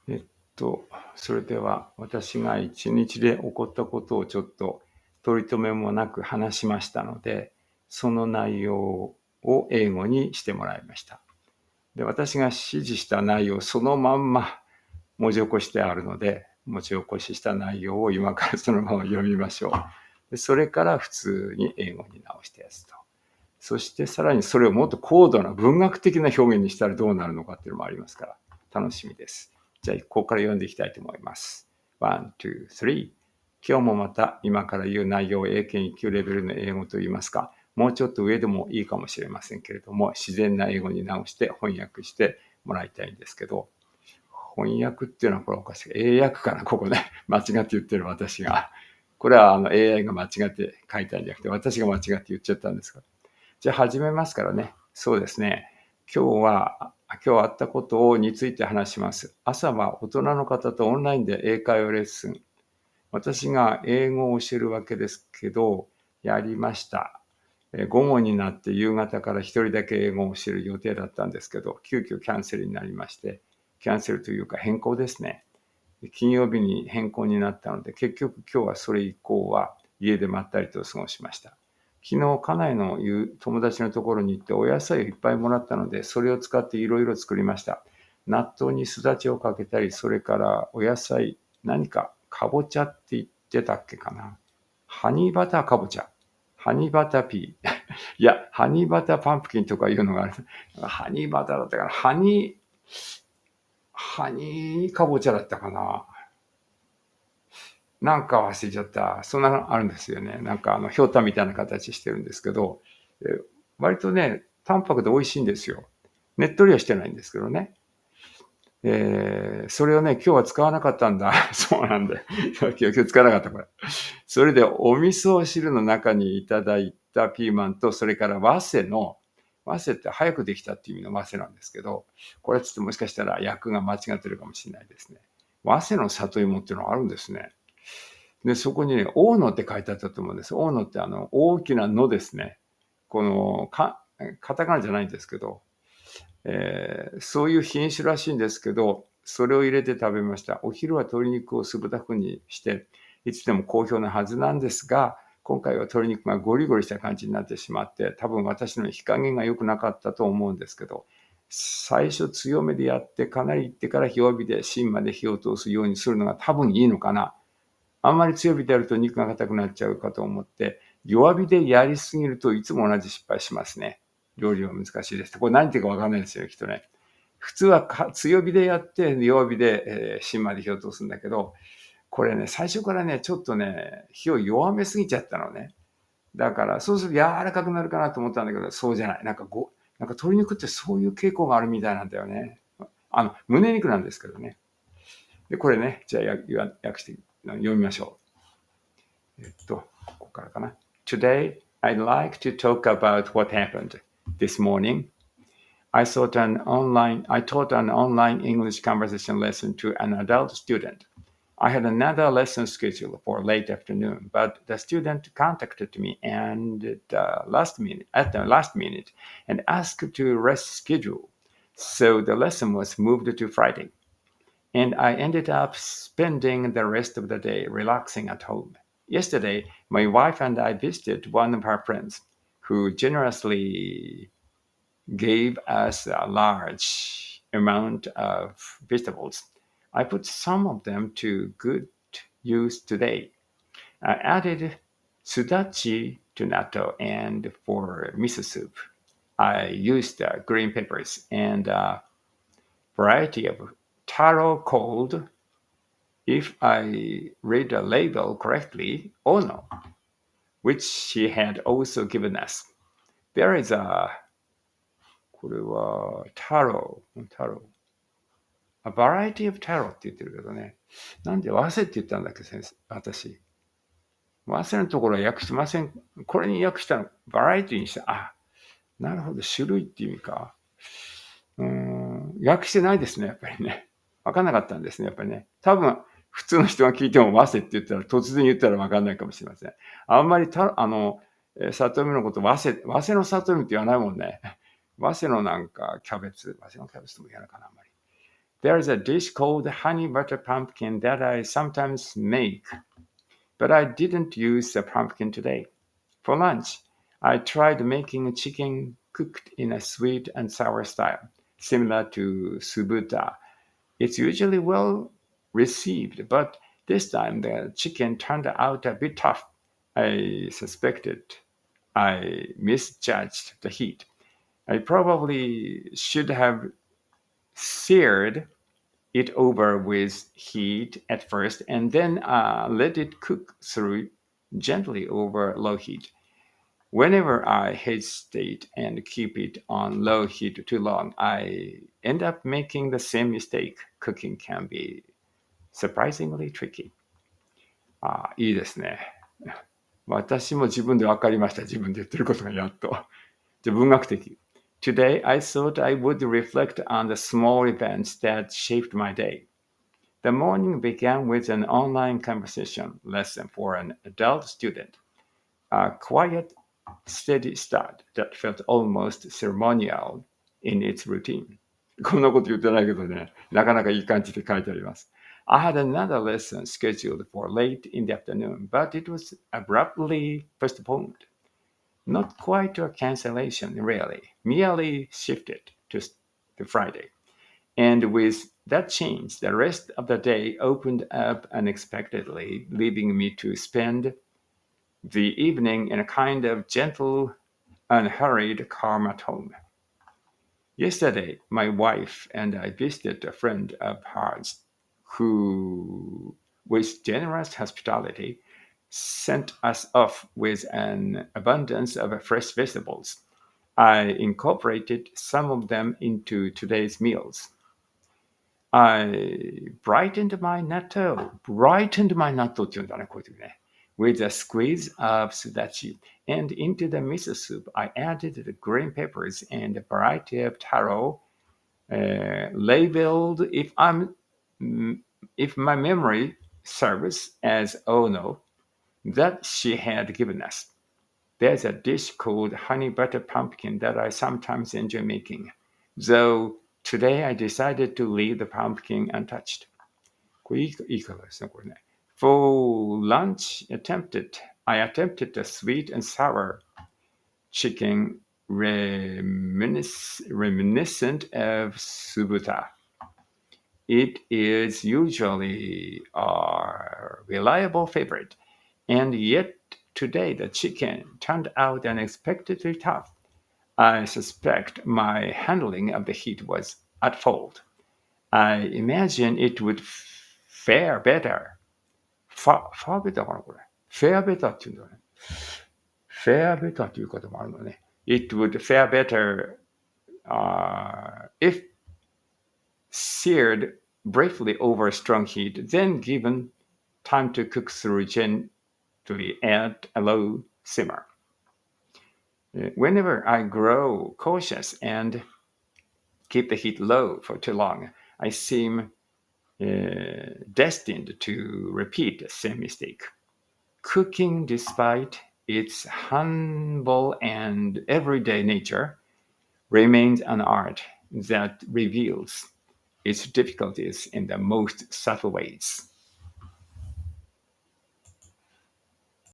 えっそれでは私が一日で起こったことをちょっと取り留めもなく話しましたので、その内容を英語にしてもらいました。で、私が指示した内容そのまんま文字起こしてあるので、文字起こしした内容を今からそのまま読みましょう。で、それから普通に英語に直してやつと。そしてさらにそれをもっと高度な文学的な表現にしたらどうなるのかっていうのもありますから、楽しみです。じゃあ、ここから読んでいきたいと思います。1、2、3。今日もまた今から言う内容を英検1級レベルの英語と言いますか、もうちょっと上でもいいかもしれませんけれども、自然な英語に直して翻訳してもらいたいんですけど、翻訳っていうのはこれおかしい。英訳かな、ここね。間違って言ってる私が。これはAI が間違って書いたんじゃなくて、私が間違って言っちゃったんですから。じゃあ始めますからね。そうですね。今日あったことについて話します。朝は大人の方とオンラインで英会話レッスン。私が英語を教えるわけですけど、やりました。午後になって夕方から一人だけ英語を教える予定だったんですけど、急遽キャンセルになりまして、キャンセルというか変更ですね。金曜日に変更になったので、結局今日はそれ以降は家でまったりと過ごしました。昨日、家内の友達のところに行ってお野菜をいっぱいもらったので、それを使っていろいろ作りました。納豆にすだちをかけたり、それからお野菜、何かかぼちゃって言ってたっけかな。ハニーバターかぼちゃ。ハニーバターピー。いや、ハニーバターパンプキンとかいうのがある。ハニーバターだったかな。ハニーかぼちゃだったかな。なんか忘れちゃった。そんなのあるんですよね。なんかひょうたんみたいな形してるんですけど、割とね、淡白で美味しいんですよ。ねっとりはしてないんですけどね。それをね、今日は使わなかったんだ。そうなんだ。今日使わなかった、これ。それで、お味噌汁の中にいただいたピーマンと、それから早生って早くできたっていう意味の早生なんですけど、これちょっともしかしたら訳が間違ってるかもしれないですね。早生の里芋っていうのがあるんですね。で、そこにね、大野って書いてあったと思うんです。大野って大きな野ですね。カタカナじゃないんですけど、そういう品種らしいんですけど、それを入れて食べました。お昼は鶏肉を酢豚風にして、いつでも好評なはずなんですが、今回は鶏肉がゴリゴリした感じになってしまって、多分私の火加減が良くなかったと思うんですけど、最初強めでやって、かなりいってから弱火で芯まで火を通すようにするのが多分いいのかな。あんまり強火でやると肉が硬くなっちゃうかと思って、弱火でやりすぎるといつも同じ失敗しますね。料理は難しいです。これ何言ってるか分かんないですよ、きっとね。普通は強火でやって弱火で、芯まで火を通すんだけど、これね、最初からね、ちょっとね、火を弱めすぎちゃったのね。だから、そうすると柔らかくなるかなと思ったんだけど、そうじゃない。なんか鶏肉ってそういう傾向があるみたいなんだよね。胸肉なんですけどね。で、これね、じゃあ訳して読みましょう。ここからかな。Today, I'd like to talk about what happened this morning. I taught an online English conversation lesson to an adult student. I had another lesson scheduled for late afternoon, but the student contacted me at the last minute and asked to reschedule. So the lesson was moved to Friday, and I ended up spending the rest of the day relaxing at home. Yesterday, my wife and I visited one of her friends who generously gave us a large amount of vegetables. I put some of them to good use today. I added sudachi to natto, and for miso soup, I used green peppers and a variety of taro called, if I read the label correctly, ono, which she had also given us. There isこれはA variety of taro って言ってるけどね。なんで和製って言ったんだっけ、先生。私。和製のところは訳しません。これに訳したの、バラエティにした。なるほど。種類っていう意味か。訳してないですね、やっぱりね。わかんなかったんですね、やっぱりね。多分、普通の人が聞いても和製って言ったら、突然言ったらわかんないかもしれません。あんまり里芋のこと和製の里芋って言わないもんね。和製のなんかキャベツとも言わないかな、あんまり。There is a dish called honey butter pumpkin that I sometimes make, but I didn't use the pumpkin today. For lunch, I tried making chicken cooked in a sweet and sour style, similar to subuta. It's usually well received, but this time the chicken turned out a bit tough. I suspected I misjudged the heat. I probably should have seared it over with heat at first and then let it cook through gently over low heat. Whenever I hesitate and keep it on low heat too long, I end up making the same mistake. Cooking can be surprisingly tricky. いいですね。私も自分で分かりました。自分で言ってることがやっと。じゃあ文学的。Today, I thought I would reflect on the small events that shaped my day. The morning began with an online conversation lesson for an adult student. A quiet, steady start that felt almost ceremonial in its routine. こんなこと言ってないけどね、なかなかいい感じで書いてあります。I had another lesson scheduled for late in the afternoon, but it was abruptly postponed. Not quite a cancellation, really, merely shifted to Friday. And with that change, the rest of the day opened up unexpectedly, leaving me to spend the evening in a kind of gentle, unhurried calm at home. Yesterday, my wife and I visited a friend of hers who, with generous hospitality, sent us off with an abundance of fresh vegetables. I incorporated some of them into today's meals. I brightened my natto って言うんだね、こういう時ね。With a squeeze of sudachi. And into the miso soup, I added the green peppers and a variety of taro, labeled, if my memory serves, as ono, that she had given us. There's a dish called honey butter pumpkin that I sometimes enjoy making, though today I decided to leave the pumpkin untouched. これいいかがですね、これね。For lunch, I attempted a sweet and sour chicken reminiscent of subuta. It is usually a reliable favorite, and yet today the chicken turned out unexpectedly tough. I suspect my handling of the heat was at fault. I imagine it would fare better. far better かな、これ。fare better っていうんだね。fare better っていう方もあるのね。It would fare better if seared briefly over strong heat, then given time to cook through gently at a low simmer. Whenever I grow cautious and keep the heat low for too long, I seem destined to repeat the same mistake. Cooking, despite its humble and everyday nature, remains an art that reveals its difficulties in the most subtle ways.